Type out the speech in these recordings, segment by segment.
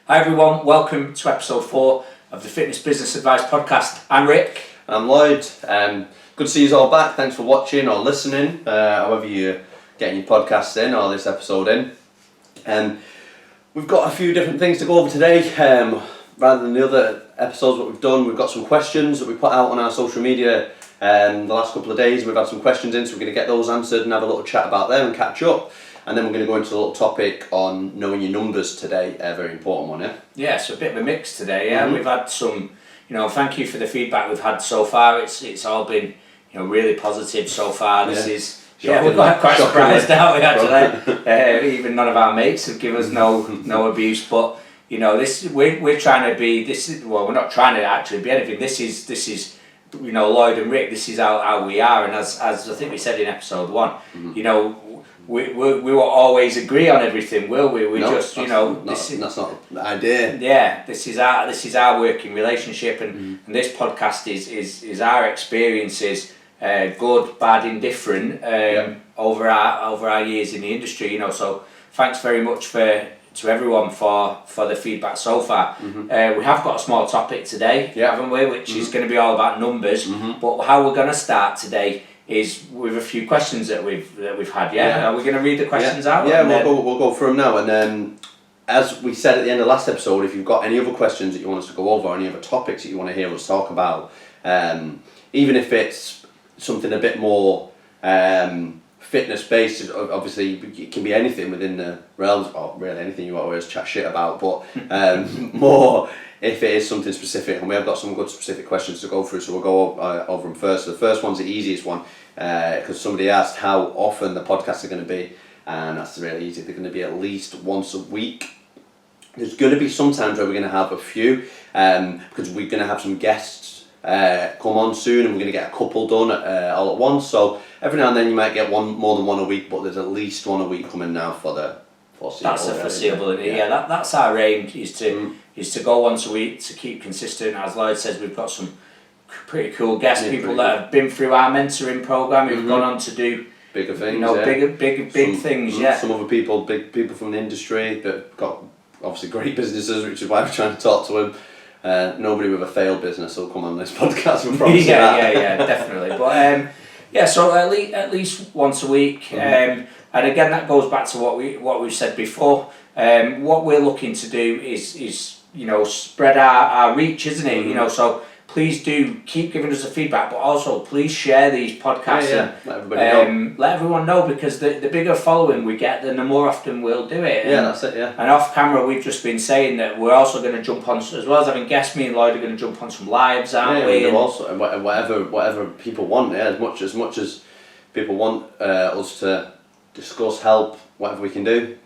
Hi everyone, welcome to episode 4 of the Fitness Business Advice podcast. I'm Ric. I'm Lloyd. Good to see you all back. Thanks for watching or listening, however you're getting your podcasts in or this episode in. We've got a few different things to go over today. Rather than the other episodes that we've done, we've got some questions that we put out on our social media the last couple of days. We've had some questions in, so we're going to get those answered and have a little chat about them and catch up. And then we're going to go into a little topic on knowing your numbers today, a very important one, yeah? Yeah, so a bit of a mix today, yeah. We've had some, thank you for the feedback we've had so far. It's all been, really positive so far. This is, we've got quite surprised, aren't we, actually? Even none of our mates have given us no abuse, but, we're trying to be, we're not trying to actually be anything. This is Lloyd and Ric, this is how we are, and as I think we said in episode 1, we won't always agree on everything, will we? That's not the idea. Yeah, this is our working relationship, and this podcast is our experiences, good, bad, indifferent, over our years in the industry. So thanks very much to everyone for the feedback so far. We have got a small topic today, haven't we? Which is going to be all about numbers. But how we're going to start today is with a few questions that we've had. Are we going to read the questions out? Yeah, we'll go through them now, and then as we said at the end of the last episode, if you've got any other questions that you want us to go over, any other topics that you want to hear us talk about, even if it's something a bit more fitness based, obviously it can be anything within the realms, or really anything you always chat shit about, but more if it is something specific, and we have got some good specific questions to go through, so we'll go over them first. So the first one's the easiest one, because somebody asked how often the podcasts are going to be, and that's really easy. They're going to be at least once a week. There's going to be some times where we're going to have a few, because we're going to have some guests come on soon, and we're going to get a couple done all at once. So every now and then you might get more than one a week, but there's at least one a week coming now for the foreseeable. That's the foreseeable. That's our aim, is to go once a week, to keep consistent. As Lloyd says, we've got some pretty cool guests, people that have been through our mentoring program, who've gone on to do bigger things, big things. Some other people, big people from the industry that got obviously great businesses, which is why we're trying to talk to them. Nobody with a failed business will come on this podcast. We promise yeah, definitely. But so at least once a week, and again that goes back to what we've said before. What we're looking to do is spread our reach, isn't it? So please do keep giving us the feedback, but also please share these podcasts and let everybody know. Let everyone know, because the bigger following we get, then the more often we'll do it. That's it. And off camera, we've just been saying that we're also going to jump on, as well as having guests. Me and Lloyd are going to jump on some lives, aren't we? Also, and whatever people want. As much as people want us to discuss, help, whatever we can do,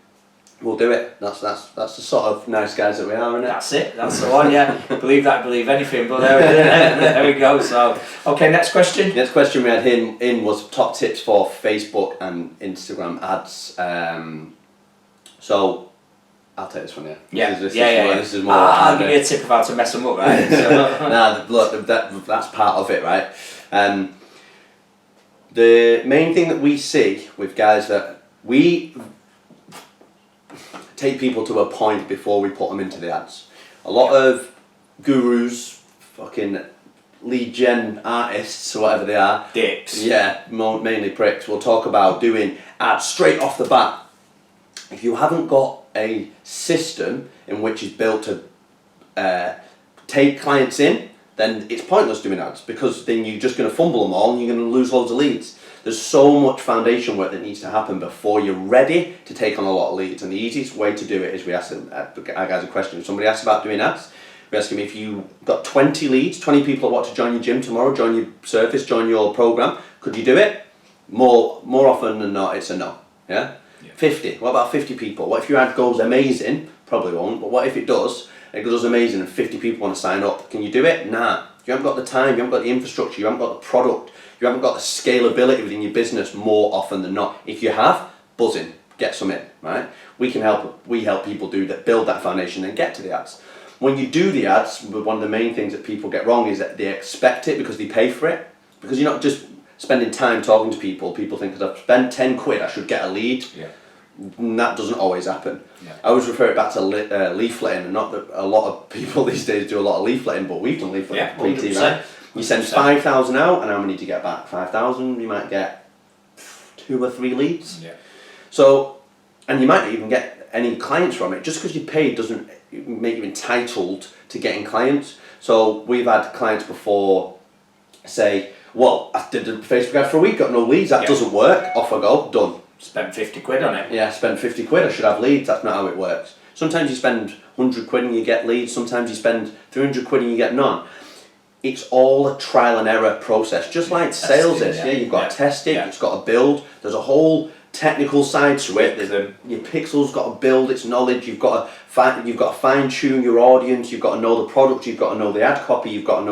we'll do it. That's the sort of nice guys that we are, isn't it? That's it. That's the one. Yeah. Believe anything. But there we go. So okay, next question. Next question we had in was top tips for Facebook and Instagram ads. So I'll take this one. This is more. I'll give you a tip of how to mess them up, right? So. Look, that's part of it, right? The main thing that we see with guys that we take people to a point before we put them into the ads. A lot of gurus, fucking lead gen artists or whatever they are, dicks. Yeah, mainly pricks. Will talk about doing ads straight off the bat. If you haven't got a system in which is built to take clients in, then it's pointless doing ads, because then you're just going to fumble them all and you're going to lose loads of leads. There's so much foundation work that needs to happen before you're ready to take on a lot of leads. And the easiest way to do it is we ask them, our guys a question. If somebody asks about doing ads, we ask them, if you got 20 leads, 20 people that want to join your gym tomorrow, join your service, join your program, could you do it? More often than not, it's a no. Yeah? 50. What about 50 people? What if your ad goes amazing? Probably won't. But what if it does? It goes amazing and 50 people want to sign up. Can you do it? Nah. You haven't got the time, you haven't got the infrastructure, you haven't got the product, you haven't got the scalability within your business more often than not. If you have, buzzing, get some in, right? We help people do that, build that foundation and get to the ads. When you do the ads, one of the main things that people get wrong is that they expect it because they pay for it. Because you're not just spending time talking to people. People think, because I've spent 10 quid, I should get a lead. Yeah. And that doesn't always happen. Yeah. I always refer it back to leafletting, and not that a lot of people these days do a lot of leafletting, but we've done leafletting. Yeah, PT, 100%. right? You send 5,000 out, and how many do you get back? 5,000. You might get 2 or 3 leads. Yeah. So, and you might not even get any clients from it. Just because you paid doesn't make you entitled to getting clients. So we've had clients before say, well, I did a Facebook ad for a week, got no leads, that doesn't work, off I go, done. Spent 50 quid on it. Yeah, spent 50 quid, I should have leads, that's not how it works. Sometimes you spend 100 quid and you get leads, sometimes you spend 300 quid and you get none. It's all a trial and error process, just like sales is. Yeah, you've got to test it, it's got to build, there's a whole technical side to it. Your pixel's got to build its knowledge. You've got to fine tune your audience. You've got to know the product. You've got to know the ad copy. You've got to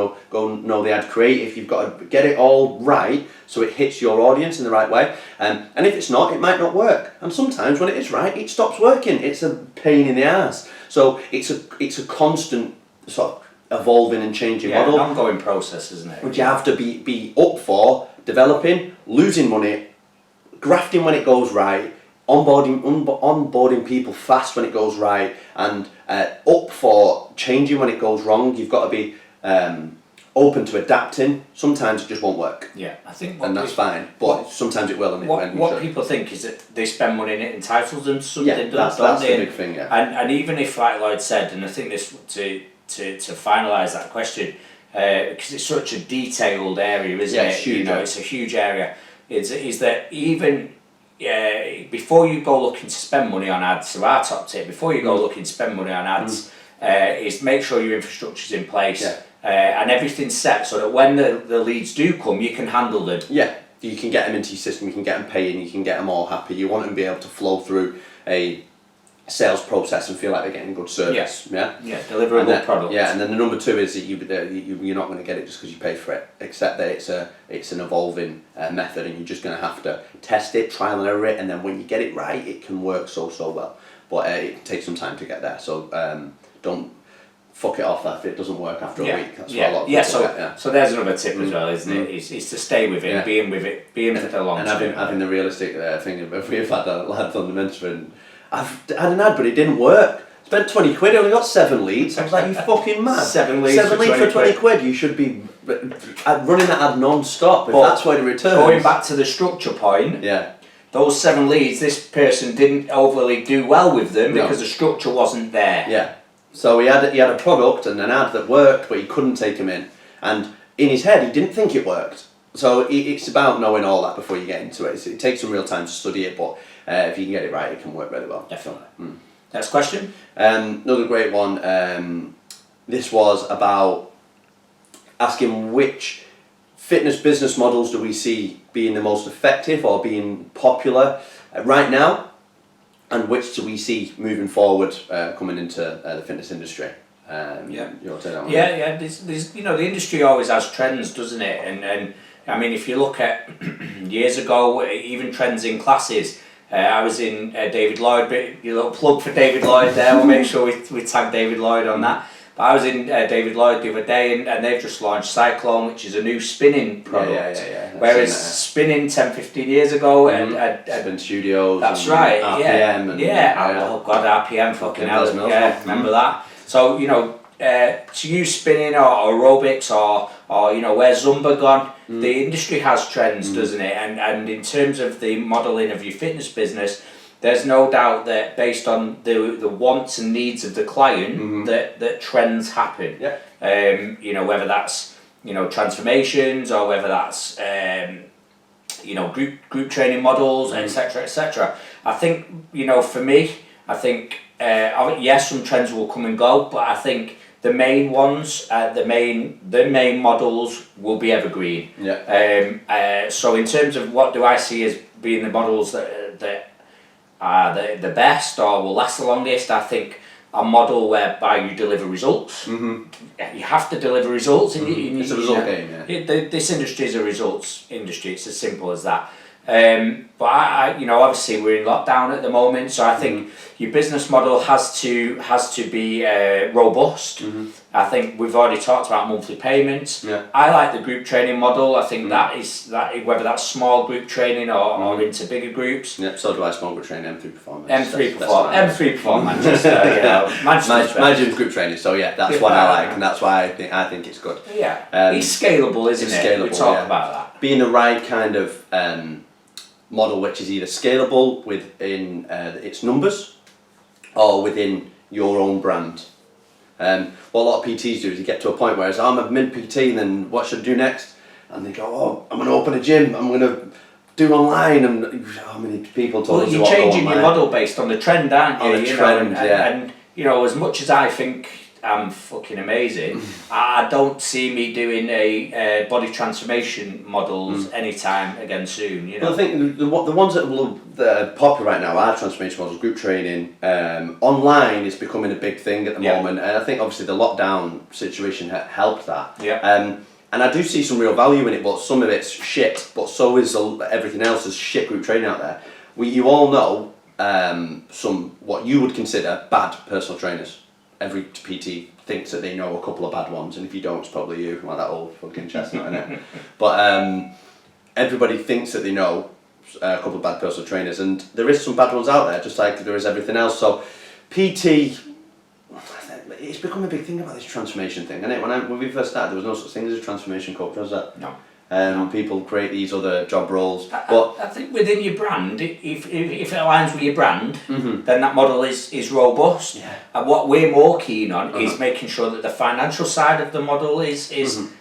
know the ad creative. You've got to get it all right so it hits your audience in the right way. And if it's not, it might not work. And sometimes when it is right, it stops working. It's a pain in the ass. So it's a constant sort of evolving and changing model. An ongoing process, isn't it? Which you have to be up for, developing, losing money, grafting when it goes right, onboarding people fast when it goes right, and up for changing when it goes wrong. You've got to be open to adapting. Sometimes it just won't work. Yeah, I think, and that's fine. But sometimes it will. And what people think is that they spend money and it entitles them to something. Yeah, that's the big thing. Yeah. And even if, like Lloyd said, and I think this to finalise that question, because it's such a detailed area, isn't it? It's huge. It's a huge area. Is that even before you go looking to spend money on ads, so our top tip, before you go looking to spend money on ads, is make sure your infrastructure's in place and everything's set so that when the leads do come, you can handle them. Yeah, you can get them into your system, you can get them paying, you can get them all happy. You want them to be able to flow through a sales process and feel like they're getting good service. Deliver a good product. Yeah, and then the number 2 is that you're not going to get it just because you pay for it, except that it's an evolving method, and you're just going to have to test it, trial and error it, and then when you get it right, it can work so well. But it takes some time to get there, so don't fuck it off if it doesn't work after a week. That's what a lot of people get. So there's another tip as well, isn't it? Is to stay with it, being with it for the long term. And having the realistic thing of, we've had a lad on the mentor, and I've had an ad but it didn't work. Spent 20 quid, only got 7 leads. I was like, you fucking mad. 7 leads for 20 quid. You should be running that ad non-stop if that's why the returns. Going back to the structure point, those 7 leads, this person didn't overly do well with them because the structure wasn't there. Yeah. So he had a product and an ad that worked, but he couldn't take him in. And in his head, he didn't think it worked. So it's about knowing all that before you get into it. It takes some real time to study it, but if you can get it right, it can work really well. Definitely. Next question. Another great one. This was about asking which fitness business models do we see being the most effective or being popular right now, and which do we see moving forward coming into the fitness industry. You want to take that one? Yeah. There's the industry always has trends, doesn't it? And I mean, if you look at years ago, even trends in classes. I was in David Lloyd, but your little plug for David Lloyd there. We'll make sure we tag David Lloyd on that. But I was in David Lloyd the other day, and they've just launched Cyclone, which is a new spinning product. Whereas spinning 10-15 years ago, and Spin Studios. That's right. RPM. Oh God, RPM, fucking hell. Yeah, remember that. So to use spinning or aerobics or where's Zumba gone? The industry has trends, doesn't it? And in terms of the modelling of your fitness business, there's no doubt that based on the wants and needs of the client, that trends happen. Yeah. Whether that's transformations or whether that's group training models, etc., etc. I think for me, I think yes, some trends will come and go, but I think the main ones, the main models will be evergreen. Yeah. So in terms of what do I see as being the models that are the best or will last the longest, I think a model whereby you deliver results. You have to deliver results. It's a result game. Yeah. This industry is a results industry. It's as simple as that. But I obviously we're in lockdown at the moment, so I think your business model has to be robust. I think we've already talked about monthly payments. Yeah. I like the group training model. I think that whether that's small group training or into bigger groups. Yeah, so do I. Small group training, M3 Performance. M3 Perform Manchester. My gym's group training, so yeah, that's what I like, and that's why I think it's good. Yeah, it's scalable, isn't it? Scalable, we talk about that. Being the right kind of model, which is either scalable within its numbers or within your own brand. What a lot of PTs do is you get to a point where it's, I'm a mid PT, and then what should I do next? And they go, oh, I'm going to open a gym, I'm going to do online, and how many people told us you're changing your model based on the trend, aren't you? On the trend, and as much as I think I'm fucking amazing, I don't see me doing a body transformation models anytime again soon. Well, I think the ones that are popular right now are transformation models, group training. Online is becoming a big thing at the moment, and I think obviously the lockdown situation helped that. Yeah. And I do see some real value in it, but some of it's shit. But so is everything else. There's shit group training out there. You all know some what you would consider bad personal trainers. Every PT thinks that they know a couple of bad ones, and if you don't, it's probably you, like that old fucking chestnut, innit? But everybody thinks that they know a couple of bad personal trainers, and there is some bad ones out there, just like there is everything else. So PT, it's become a big thing about this transformation thing, isn't it? When we first started, there was no such thing as a transformation coach, was there? No. People create these other job roles. I think within your brand, if it aligns with your brand, then that model is robust. Yeah. And what we're more keen on is making sure that the financial side of the model is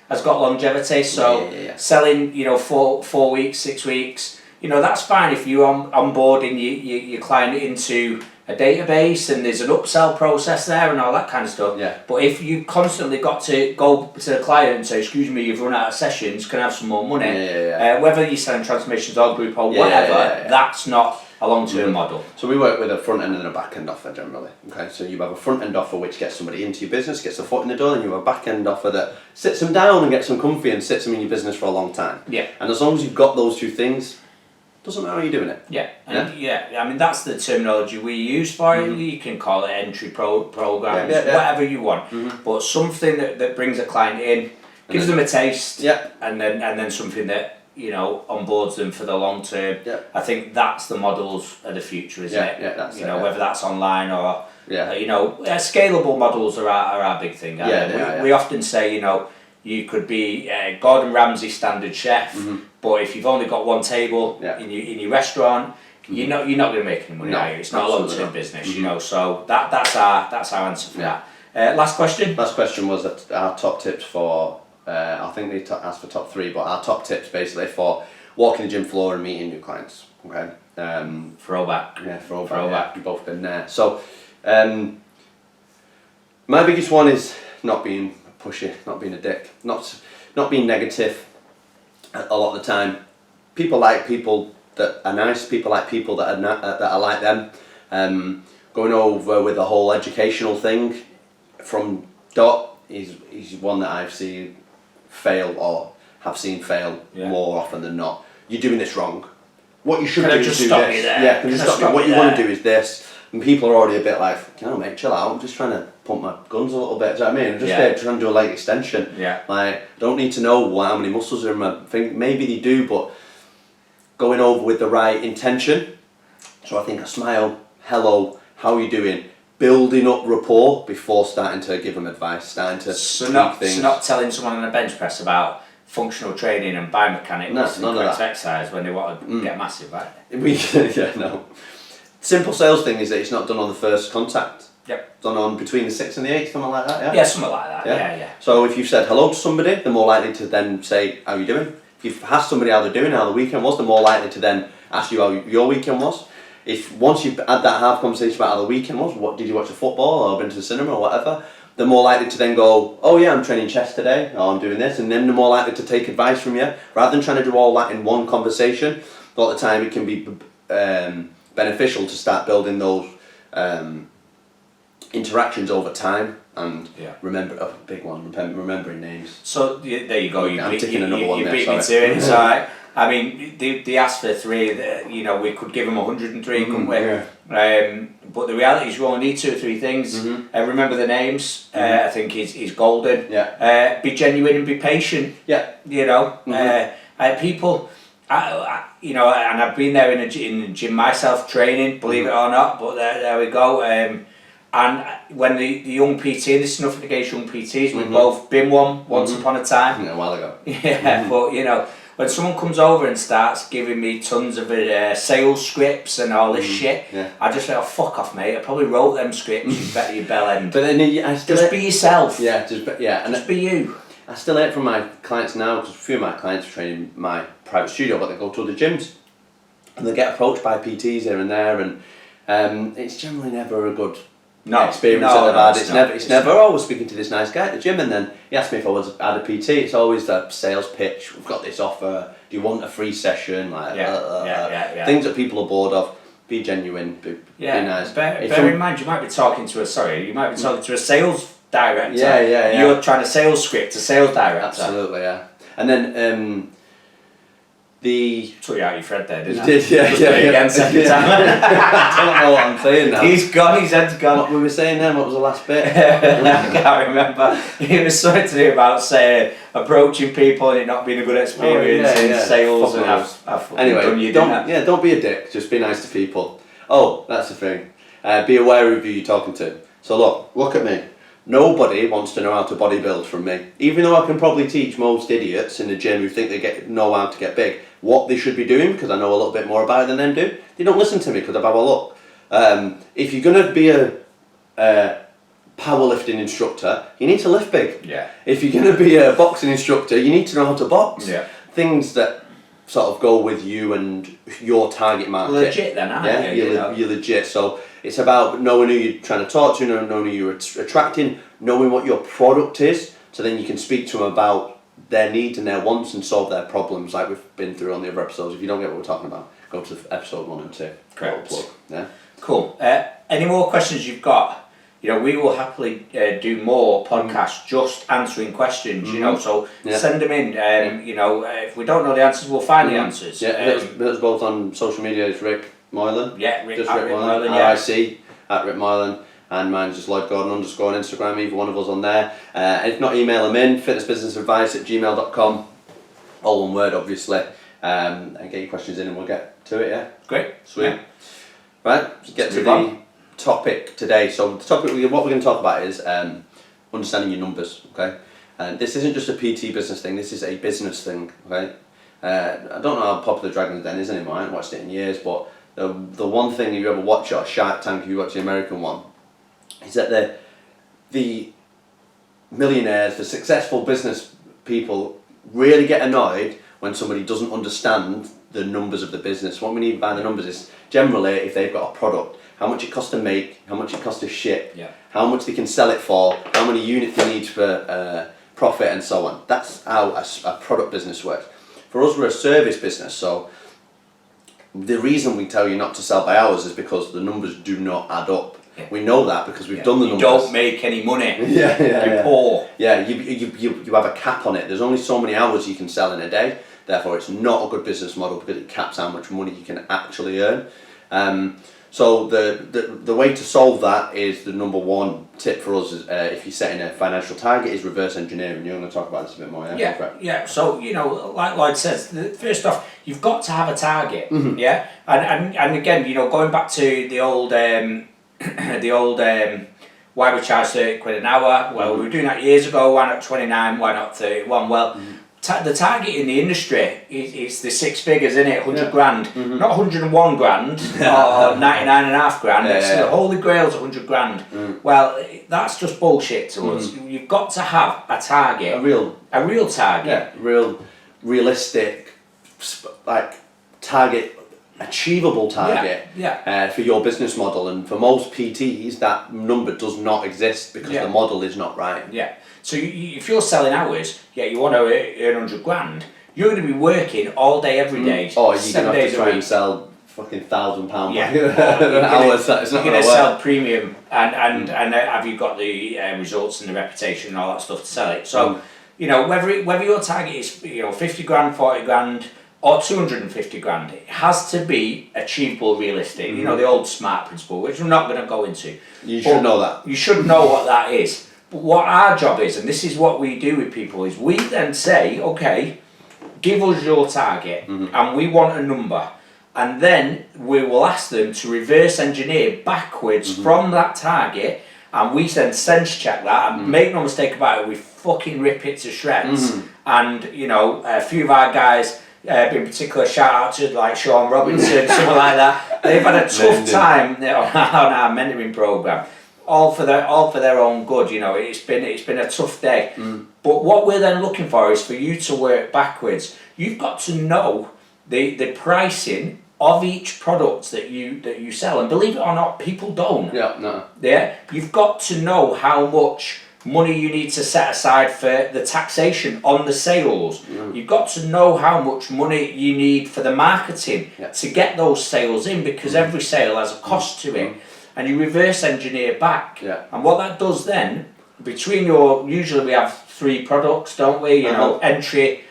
has got longevity. So selling, 4 weeks, 6 weeks, that's fine if you're onboarding your client into a database and there's an upsell process there and all that kind of stuff. Yeah. But if you constantly got to go to the client and say, excuse me, you've run out of sessions, can I have some more money? Whether you're selling transformations or group or whatever, that's not a long-term model. So we work with a front end and a back end offer generally. Okay, so you have a front end offer which gets somebody into your business, gets a foot in the door, and you have a back end offer that sits them down and gets them comfy and sits them in your business for a long time. Yeah. And as long as you've got those two things, doesn't matter how you're doing it. Yeah, I mean that's the terminology we use for it. You can call it entry programs, whatever you want. But something that brings a client in, gives them a taste, and then something that onboards them for the long term. Yeah. I think that's the models of the future, isn't it? Yeah, that's whether that's online or scalable models are our big thing. We often say you could be Gordon Ramsay standard chef, but if you've only got one table in your restaurant, you're not going to make any money, are you? It's not a long-term business, So that's our answer for that. Last question. Last question was our top tips for. I think they asked for top 3, but our top tips basically for walking the gym floor and meeting new clients. Okay. Throwback. Yeah, throwback. You've both been there. So, my biggest one is not being pushy, not being a dick, not being negative. A lot of the time, people like people that are nice. People like people that are like them. Going over with the whole educational thing from Dot is one that I've seen fail or have seen fail more often than not. You're doing this wrong. What you should do is do this. Yeah, can you stop me? What you want to do is this. And people are already a bit like, mate, chill out. I'm just trying to pump my guns a little bit. Do you know what I mean? I'm just trying to do a leg extension. Yeah. Like, I don't need to know how many muscles are in my thing. Maybe they do, but going over with the right intention. So I think a smile, hello, how are you doing? Building up rapport before starting to give them advice, starting to tweak things. So not telling someone on a bench press about functional training and biomechanics and correct exercise when they want to get massive, right? No. Simple sales thing is that it's not done on the first contact. Yep. Done on between the 6th and the 8th, something like that, yeah? Yeah, something like that, yeah. So if you've said hello to somebody, they're more likely to then say, how are you doing? If you've asked somebody how they're doing, how the weekend was, they're more likely to then ask you how your weekend was. If once you've had that half conversation about how the weekend was, what did you watch the football or been to the cinema or whatever, they're more likely to then go, oh yeah, I'm training chest today, or I'm doing this, and then they're more likely to take advice from you, rather than trying to do all that in one conversation. A lot of the time it can be beneficial to start building those interactions over time and remembering names. So there you go. I'm ticking another one you there, beat me sorry. to it. It's alright. I mean, they asked for 3. You know, we could give them 103, couldn't we? Yeah. But the reality is, you only need 2 or 3 things. Remember the names. I think is golden. Yeah. Be genuine and be patient. Yeah. You know, people. You know, and I've been there in the gym myself, training, believe it or not. But there we go. And when the young PT, and this is nothing against young PTs, we've both been one once upon a time. Yeah, a while ago. Yeah, but you know, when someone comes over and starts giving me tons of sales scripts and all this shit, I just say, oh, fuck off, mate. I probably wrote them scripts, you bet your bell end. But then just be yourself. Yeah, just be you. I still hear it from my clients now, because a few of my clients are training my private studio, but they go to other gyms and they get approached by PTs here and there, and it's generally never a good experience that they've had. It's never, oh, we're speaking to this nice guy at the gym, and then he asked me if I had a PT. It's always the sales pitch. We've got this offer. Do you want a free session? Like things that people are bored of. Be genuine. Be nice. Bear in mind, you might be talking to a sales director. Yeah. You're trying to sales script a sales director. Absolutely, yeah. And then took you out your thread there, didn't I? You did, yeah. Again, second time. I don't know what I'm saying now. He's gone, his head's gone. What we were saying then, what was the last bit? I can't remember. It was something to do about, say, approaching people and it not being a good experience in sales. Anyway, don't be a dick, just be nice to people. Oh, that's the thing. Be aware of who you're talking to. So look at me. Nobody wants to know how to bodybuild from me. Even though I can probably teach most idiots in the gym who think they know how to get big what they should be doing, because I know a little bit more about it than them do, they don't listen to me because of how I look. If you're going to be a powerlifting instructor, you need to lift big. Yeah. If you're going to be a boxing instructor, you need to know how to box. Yeah. Things that sort of go with you and your target market. Legit then, aren't you? You're legit. So it's about knowing who you're trying to talk to, knowing who you're attracting, knowing what your product is, so then you can speak to them about their needs and their wants and solve their problems, like we've been through on the other episodes. If you don't get what we're talking about, go to episode 1 and 2. Correct. Plug. Yeah. Cool. Any more questions you've got? You know, we will happily do more podcasts just answering questions. You know, so send them in. You know, if we don't know the answers, we'll find the answers. Yeah, that's both on social media. It's Ric Moylan. Yeah, Ric Moylan. RIC at Ric Moylan. And mine's just Lloyd Gordon _ on Instagram, either one of us on there. If not, email them in, fitnessbusinessadvice@gmail.com. All one word, obviously. And get your questions in and we'll get to it, yeah? Great. Sweet. Yeah. Right, let's get to the topic today. So the topic, what we're going to talk about is understanding your numbers, okay? And this isn't just a PT business thing, this is a business thing, okay? I don't know how popular Dragon's Den is anymore, I haven't watched it in years, but the one thing, if you ever watch it, or Shark Tank, if you watch the American one, is that the millionaires, the successful business people really get annoyed when somebody doesn't understand the numbers of the business. What we need by the numbers is generally if they've got a product, how much it costs to make, how much it costs to ship, how much they can sell it for, how many units they need for profit and so on. That's how a product business works. For us, we're a service business, so the reason we tell you not to sell by hours is because the numbers do not add up. We know that because we've done the numbers. You don't make any money. You're poor. Yeah, you have a cap on it. There's only so many hours you can sell in a day. Therefore, it's not a good business model because it caps how much money you can actually earn. So the way to solve that is the number one tip for us is if you're setting a financial target is reverse engineering. You're going to talk about this a bit more, yeah? Yeah. So, you know, like Lloyd says, first off, you've got to have a target, yeah? And again, you know, going back to the old why we charge 30 quid an hour, well, we were doing that years ago, why not 29, why not 31? Well, the target in the industry is the 6 figures, isn't it? 100 grand, not 101 grand or 99 and a half grand. The holy grail's 100 grand. Well, that's just bullshit to us. You've got to have a target, a real target, realistic, like target, achievable target for your business model. And for most PTs, that number does not exist because the model is not right. Yeah. So if you're selling hours, you want to earn 100 grand, you're going to be working all day, every day. Or you're going to have to try and sell fucking £1,000 hours. You're going to sell premium and have you got the results and the reputation and all that stuff to sell it. So, you know, whether your target is 50 grand, 40 grand, or 250 grand. It has to be achievable, realistic. You know, the old SMART principle, which we're not going to go into. You should know that. You should know what that is. But what our job is, and this is what we do with people, is we then say, okay, give us your target, and we want a number. And then we will ask them to reverse engineer backwards from that target, and we then sense check that, and make no mistake about it, we fucking rip it to shreds. And, you know, a few of our guys, in particular, shout out to like Sean Robinson, someone like that, they've had a tough time on our mentoring program. All for their own good, you know. It's been a tough day. But what we're then looking for is for you to work backwards. You've got to know the pricing of each product that you sell, and believe it or not, people don't. Yeah, you've got to know how much money you need to set aside for the taxation on the sales. You've got to know how much money you need for the marketing to get those sales in, because every sale has a cost to it, and you reverse engineer back. And what that does then, between usually we have 3 products, don't we? You know, entry,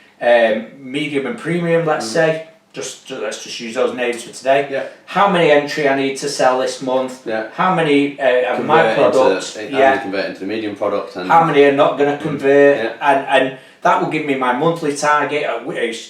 medium and premium, let's say. Let's just use those names for today. How many entry I need to sell this month? How many of my products? How many convert into the medium product? And how many are not going to convert? And that will give me my monthly target,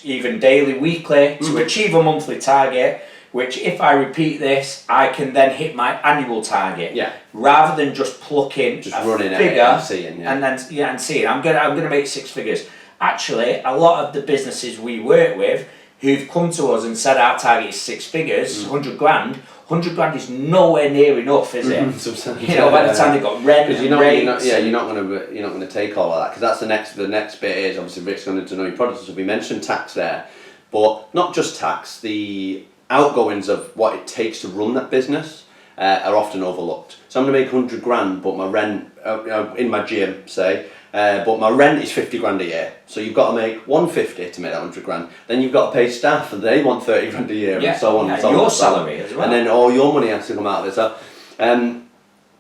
even daily, weekly, to achieve a monthly target. Which, if I repeat this, I can then hit my annual target. Rather than just plucking running a figure and seeing. And seeing. I'm gonna make 6 figures. Actually, a lot of the businesses we work with, who've come to us and said our target is 6 figures, 100 grand. 100 grand is nowhere near enough, is it? You know, by the time they've got rent and rates. You're not going to take all of that, because that's the next bit is obviously Ric's going to know your products. So we mentioned tax there, but not just tax. The outgoings of what it takes to run that business are often overlooked. So I'm going to make 100 grand, but my rent in my gym, say. But my rent is 50 grand a year, so you've got to make 150 to make that 100 grand. Then you've got to pay staff, and they want 30 grand a year, and so on and so on. Your salary as well. And then all your money has to come out of it. So,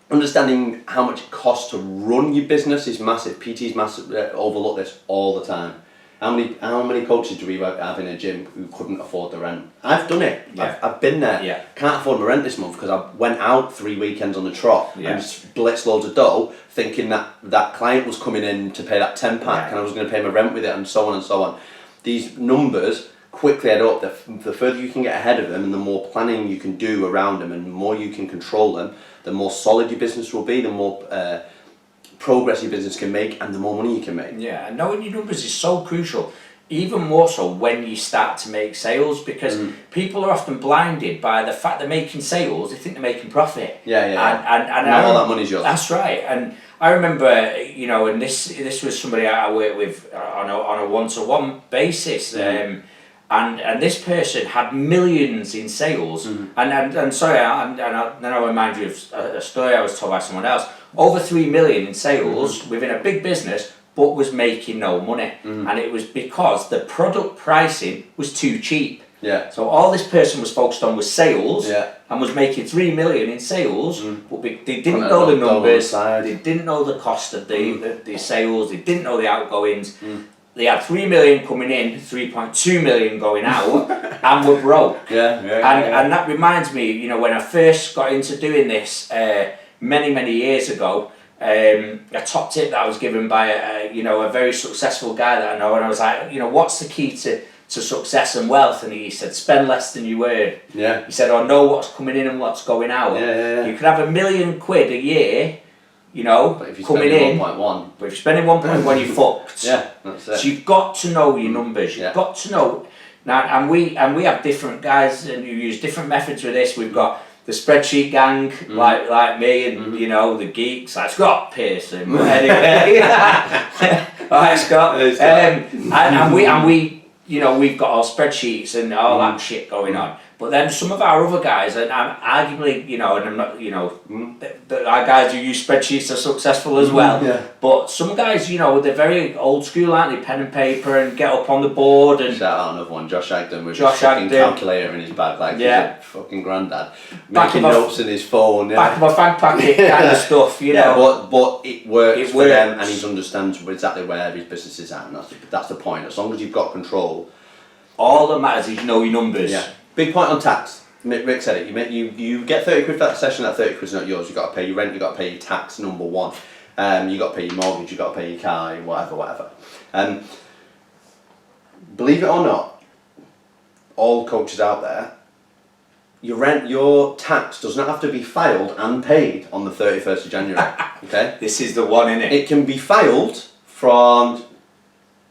understanding how much it costs to run your business is massive. PTs massive overlook this all the time. How many coaches do we have in a gym who couldn't afford the rent? I've done it. I've been there. Can't afford my rent this month because I went out 3 weekends on the trot and blitzed loads of dough, thinking that client was coming in to pay that 10 pack and I was going to pay my rent with it, and so on and so on. These numbers quickly add up. The further you can get ahead of them, and the more planning you can do around them, and the more you can control them, the more solid your business will be, the more progress your business can make, and the more money you can make. And knowing your numbers is so crucial, even more so when you start to make sales, because people are often blinded by the fact they're making sales. They think they're making profit. And all that money's yours. That's right. And I remember, you know, and this was somebody I worked with on a one-to-one basis. And this person had millions in sales, and sorry, and then I'll remind you of a story I was told by someone else. Over 3 million in sales within a big business, but was making no money, and it was because the product pricing was too cheap. So all this person was focused on was sales, and was making 3 million in sales, but they didn't know the numbers, they didn't know the cost of the sales, they didn't know the outgoings. They had 3 million coming in, 3.2 million going out, and were broke. And that reminds me, you know, when I first got into doing this many years ago, a top tip that I was given by a very successful guy that I know, and I was like, you know, what's the key to success and wealth? And he said, spend less than you earn. He said, or know what's coming in and what's going out. You can have £1 million a year, you know, but if you're coming in, 1.1, but if you're spending 1.1, you're fucked. That's it. So you've got to know your numbers. You've got to know. Now, and we have different guys, and you use different methods with this. We've got the spreadsheet gang, like me, and you know, the geeks like Scott Pearson. Anyway, all right, Scott. And we, you know, we've got our spreadsheets and all that shit going on. But then some of our other guys, and arguably, you know, and I'm not, you know, our guys who use spreadsheets are successful as well. But some guys, you know, they're very old school, aren't they? Pen and paper and get up on the board. And shout out another one, Josh Agden, with his fucking calculator in his bag, like he's a fucking granddad. Making notes in his phone. Back of a fag packet kind of stuff, you know. But it works for them, and he understands exactly where his business is at, and that's the point. As long as you've got control. All that matters is you know your numbers. Yeah. Big point on tax. Rick said it. You get 30 quid for that session. That 30 quid's not yours. You got to pay your rent. You got to pay your tax. Number one. You got to pay your mortgage. You got to pay your car. Whatever. Believe it or not, all coaches out there, your tax does not have to be filed and paid on the 31st of January. Okay. This is the one, innit? It can be filed from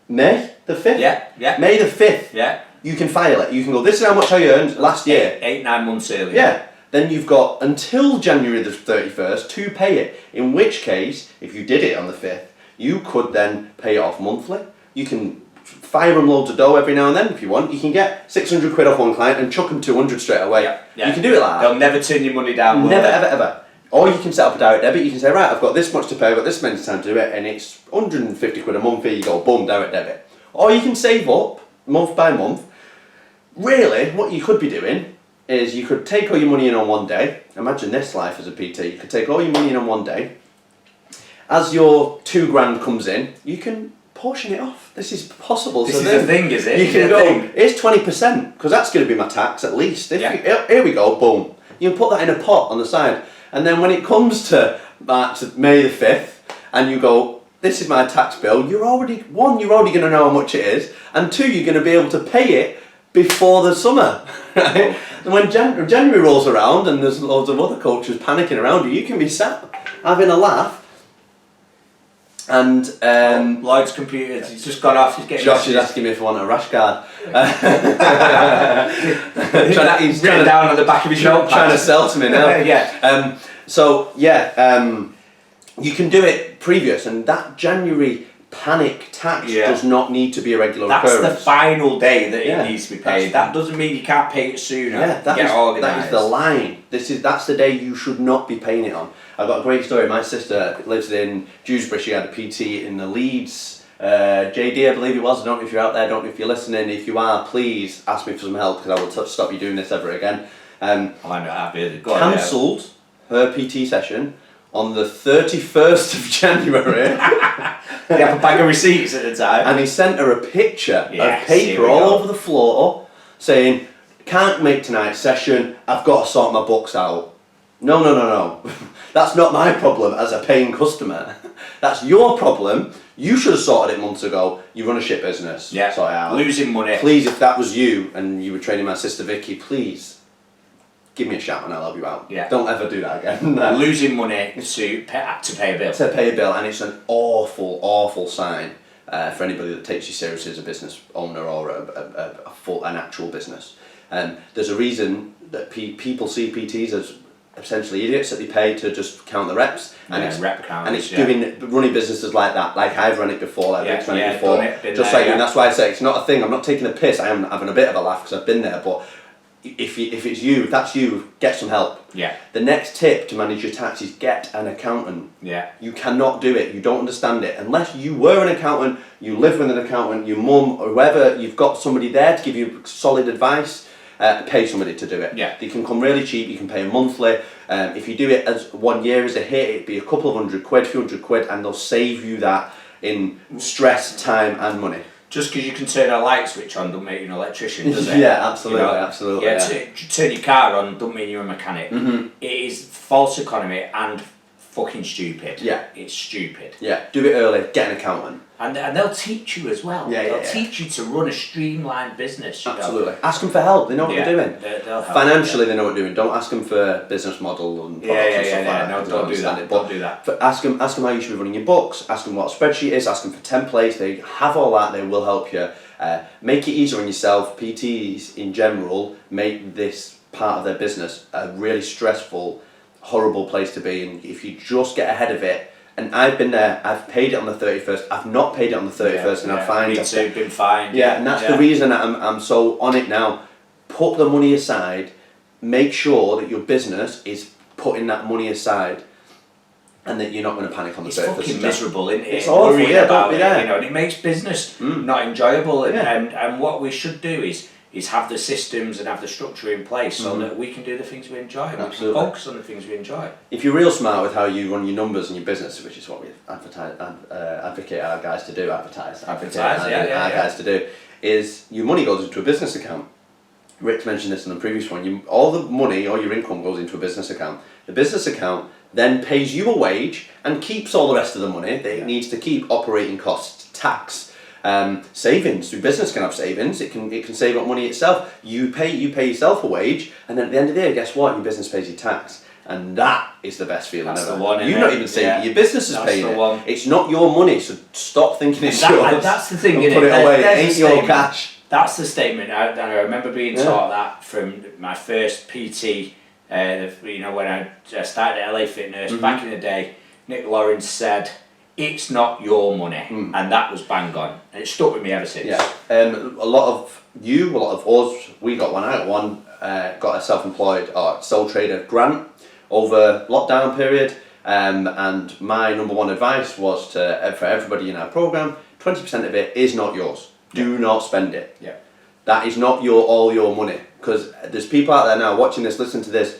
May the 5th. Yeah. May the 5th. Yeah. You can file it. You can go, this is how much I earned last year. 8-9 months earlier. Yeah. Then you've got until January the 31st to pay it. In which case, if you did it on the 5th, you could then pay it off monthly. You can fire them loads of dough every now and then if you want. You can get 600 quid off one client and chuck them 200 straight away. Yeah. You can do it like that. They'll never turn your money down. Never, ever. Or you can set up a direct debit. You can say, right, I've got this much to pay, I've got this many time to do it, and it's 150 quid a month. Here you go, boom, direct debit. Or you can save up month by month. Really, what you could be doing is you could take all your money in on one day. Imagine this life as a PT. You could take all your money in on one day. As your £2,000 comes in, you can portion it off. This is possible. This is the thing, is it? You can go, it's 20%, because that's going to be my tax at least. Here we go, boom. You can put that in a pot on the side. And then when it comes to May the 5th, and you go, this is my tax bill, you're already going to know how much it is, and two, you're going to be able to pay it before the summer. Right? And when January rolls around and there's loads of other coaches panicking around you, you can be sat having a laugh. And Lloyd's computer, he's just gone off. He's getting. Josh is asking me if I want a rash guard. He's written down on the back of his notepad. Trying to sell to me now. Yeah. You can do it previous, and that January panic tax does not need to be a regular occurrence. That's the final day that it needs to be paid. That doesn't mean you can't pay it sooner. Yeah, that is the line. That's the day you should not be paying it on. I've got a great story. My sister lives in Dewsbury. She had a PT in the Leeds. JD, I believe it was. I don't know if you're out there. I don't know if you're listening. If you are, please ask me for some help, because I will stop you doing this ever again. Cancelled her PT session on the 31st of January. They have a bag of receipts at the time. And he sent her a picture of paper all over the floor saying, can't make tonight's session, I've got to sort my books out. No. That's not my problem as a paying customer. That's your problem. You should have sorted it months ago. You run a shit business. Yeah. Sort it out. Losing money. Please, if that was you and you were training my sister Vicky, please give me a shout and I'll help you out. Yeah. Don't ever do that again. Losing money to pay a bill. To pay a bill, and it's an awful sign for anybody that takes you seriously as a business owner or an actual business. There's a reason that people see PTs as essentially idiots, that they pay to just count the reps, and it's running businesses like that. Like I've run it before, like Rick's run it before. And that's why I say it's not a thing. I'm not taking a piss. I am having a bit of a laugh because I've been there, but. If that's you, get some help. Yeah. The next tip to manage your tax is get an accountant. Yeah. You cannot do it. You don't understand it unless you were an accountant. You live with an accountant. Your mum or whoever. You've got somebody there to give you solid advice. Pay somebody to do it. Yeah. They can come really cheap. You can pay them monthly. If you do it as 1 year as a hit, it'd be a couple of hundred quid, few hundred quid, and they'll save you that in stress, time, and money. Just because you can turn a light switch on, don't make you an electrician, does it? Yeah, absolutely, absolutely. Yeah, turn your car on, don't mean you're a mechanic. Mm-hmm. It is false economy and fucking stupid. Yeah. It's stupid. Yeah, do it early, get an accountant. And they'll teach you as well. They'll teach you to run a streamlined business. Absolutely. Ask them for help, they know what they're doing. They'll help. Financially, they know what they're doing. Don't ask them for business model and products and stuff like that. No, don't do that. Don't do that. Ask them how you should be running your books, ask them what a spreadsheet is, ask them for templates. They have all that, they will help you. Make it easier on yourself. PTs in general make this part of their business a really stressful, horrible place to be, and if you just get ahead of it, and I've been there, I've paid it on the 31st, I've not paid it on the 31st, and I find me too, been fined. Yeah, and that's the reason that I'm so on it now. Put the money aside, make sure that your business is putting that money aside, and that you're not going to panic on the 31st. It's fucking miserable, isn't it? It's awful, about don't be there. and it makes business not enjoyable. And what we should do is is have the systems and have the structure in place so that we can do the things we enjoy. And we can focus on the things we enjoy. If you're real smart with how you run your numbers and your business, which is what we advocate our guys to do, guys to do, is your money goes into a business account. Rick mentioned this in the previous one. All the money, all your income goes into a business account. The business account then pays you a wage and keeps all the rest of the money that it needs to keep: operating costs, tax, savings. The business can have savings. It can save up money itself. You pay yourself a wage, and then at the end of the day, guess what? Your business pays you tax, and that is the best feeling ever. The one, you're not even saving it. Your business is paying it. One. It's not your money, so stop thinking it's yours. That's the thing. Put it away. It ain't your cash. That's the statement. I remember being taught that from my first PT. When I started at LA Fitness back in the day, Nick Lawrence said, "It's not your money," and that was bang on, and it stuck with me ever since. Yeah, a lot of us, we got one out. One got a self-employed or sole trader grant over lockdown period, and my number one advice was for everybody in our program, 20% of it is not yours. Do not spend it. Yeah. That is not all your money, because there's people out there now watching this, listen to this,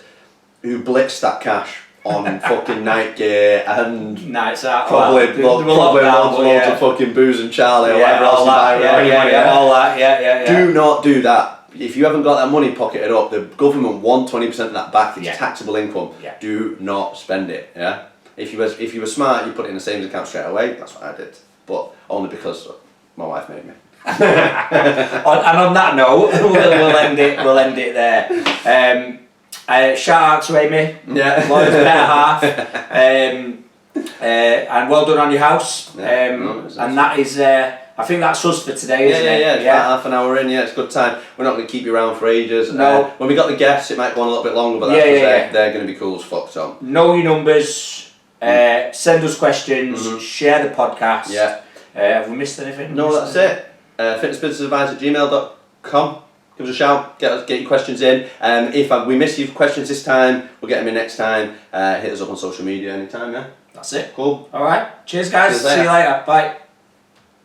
who blitz that cash on fucking night gear and nights out, probably loads of fucking booze and Charlie or whatever else you buy. All that. Do not do that. If you haven't got that money pocketed up, the government want 20% of that back. It's taxable income. Yeah. Do not spend it. Yeah. If you were smart, you put it in a savings account straight away. That's what I did, but only because my wife made me. And on that note, we'll end it there. Shout out to Amy, Lloyd's better half, and well done on your house. And that is, I think that's us for today, isn't it? It's about half an hour in. It's a good time. We're not going to keep you around for ages. No. When we got the guests, it might go on a little bit longer, but that's because they're going to be cool as fuck. So know your numbers. Send us questions. Share the podcast. Yeah. Have we missed anything? No, that's it. fitnessbusinessadvice@gmail.com. Give us a shout, get your questions in. If we miss your questions this time, we'll get them in next time. Hit us up on social media anytime, yeah? That's it. Cool. Alright, cheers guys, Cheers see you later, bye.